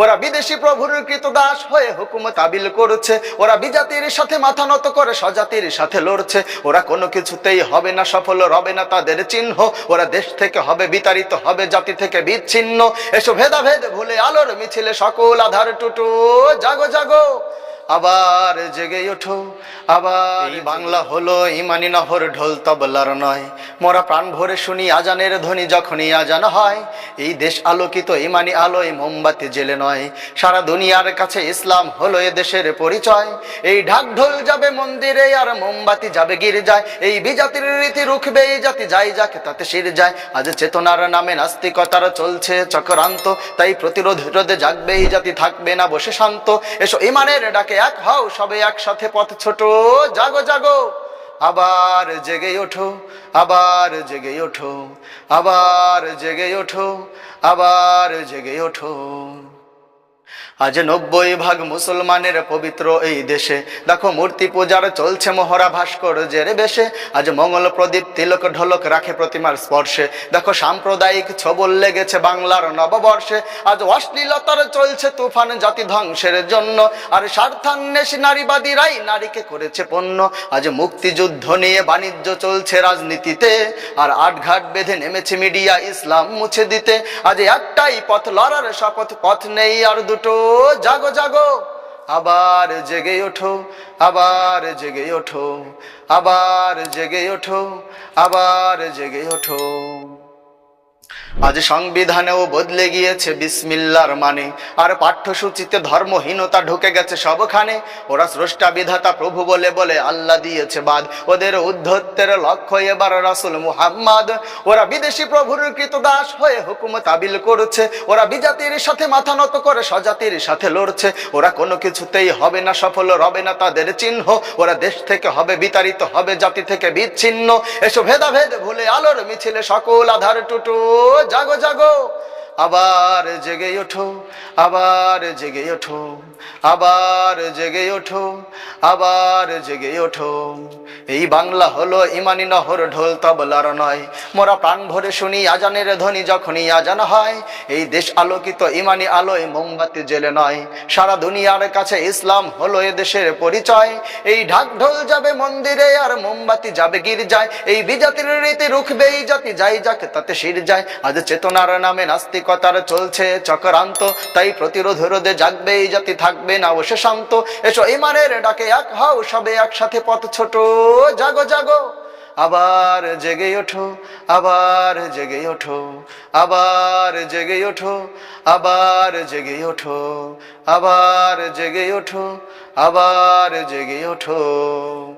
ওরা বিদেশি প্রভুর কৃতদাস হয়ে হুকুম তাবিল করছে, ওরা বিজাতির সাথে মাথা নত করে স্বজাতির সাথে লড়ছে। ওরা কোনো কিছুতেই হবে না সফল, রবে না তাদের চিহ্ন। ওরা দেশ থেকে হবে বিতাড়িত, হবে জাতি থেকে বিচ্ছিন্ন। এসো ভেদাভেদ ভুলে আলোর মিছিলে সকল আধার টুটু, জাগো জাগো আবার জেগে ওঠো। আবার এই বাংলা হলো ইমানি নহর, ঢোল তবলার নয়। মোরা প্রাণ ভরে শুনি আজানের ধ্বনি যখনই আজান হয়। এই দেশ আলোকিত ইমানি আলোয় মোমবাতি জেলে নয়। সারা দুনিয়ার কাছে ইসলাম হলো এ দেশের পরিচয়। এই ঢাক ঢোল যাবে মন্দিরে আর মোমবাতি যাবে গির্জায়। এই বিজাতির রীতি রুখবে এই জাতি, যাই যাকে তাতে শির যায়। আজ চেতনার নামে নাস্তিকতার চলছে চক্রান্ত, তাই প্রতিরোধ রোধে জাগবে এই জাতি, থাকবে না বসে শান্ত। এসো ইমানের ডাকে এক হও সবে একসাথে পথ ছোট, জাগো জাগো আবার জেগে ওঠো। আবার জেগে ওঠো, আবার জেগে ওঠো, আবার জেগে ওঠো। আজ 90% মুসলমানের পবিত্র এই দেশে, দেখো মূর্তি পূজার চলছে মহড়া ভাস্কর্যের বেশে। আজ মঙ্গল প্রদীপ তিলক ঢোলক রাখে প্রতিমার স্পর্শে, দেখো সাম্প্রদায়িক ছবল লেগেছে বাংলার নববর্ষে। আজ অশ্লীলতার চলছে তুফান জাতি ধ্বংসের জন্য, আর স্বার্থান্বেষী নারীবাদীরাই নারীকে করেছে পণ্য। আজ মুক্তিযুদ্ধ নিয়ে বাণিজ্য চলছে রাজনীতিতে, আর আটঘাট বেঁধে নেমেছে মিডিয়া ইসলাম মুছে দিতে। আজ একটাই পথ লড়ার শপথ, পথ নেই আর দুটো, জাগো জাগো আবার জেগে ওঠো। আবার জেগে ওঠো, আবার জেগে ওঠো, আবার জেগে ওঠো। আজ সংবিধানেও বদলে গিয়েছে বিসমিল্লার মানে, আর পাঠ্যসূচিতে ধর্মহীনতা ঢুকে গেছে সবখানে। ওরা স্রষ্টা বিধাতা প্রভু বলে বলে আল্লাহ দিয়েছে বাদ, ওদের উদ্ধত্তের লক্ষ্য এবার রাসূল মুহাম্মদ। ওরা বিদেশি প্রভুর কৃতদাস হয়ে হুকুম তাবিল করছে, ওরা বিজাতির সাথে মাথা নত করে স্বজাতির সাথে লড়ছে। ওরা কোনো কিছুতেই হবে না সফল, রবে না তাদের চিহ্ন। ওরা দেশ থেকে হবে বিতাড়িত, হবে জাতি থেকে বিচ্ছিন্ন। এসো ভেদাভেদ ভুলে আলোর মিছিলে সকল আধার টুটু, জাগো জাগো আবার জেগে ওঠো। আবার জেগে ওঠো, আবার জেগে ওঠো, আবার জেগে ওঠো। এই বাংলা হলো ইমানি নহর, ঢোল তবলার নয়। মোরা প্রাণ ভরে শুনি আজানের ধ্বনি যখনই আজান হয়। এই দেশ আলোকিত ইমানি আলোয় মোমবাতি জেলে নয়। সারা দুনিয়ার কাছে ইসলাম হলো এ দেশের পরিচয়। এই ঢাক ঢোল যাবে মন্দিরে আর মোমবাতি যাবে গির্জায়। এই বিজাতির রীতি রুখবে এই জাতি, যাই যাকে তাতে শির যায়। আজ চেতনার নামে নাস্তিকতার চলছে চক্রান্ত, তাই প্রতিরোধ রোধে জাগবে এই জাতি, থাকবে না বসে শান্ত। এসো ইমানের ডাকে এক হও সবে একসাথে পথ ছোট, জাগো জাগো আবার জেগে ওঠো। আবার জেগে ওঠো, আবার জেগে ওঠো, আবার জেগে ওঠো, আবার জেগে ওঠো, আবার জেগে ওঠো।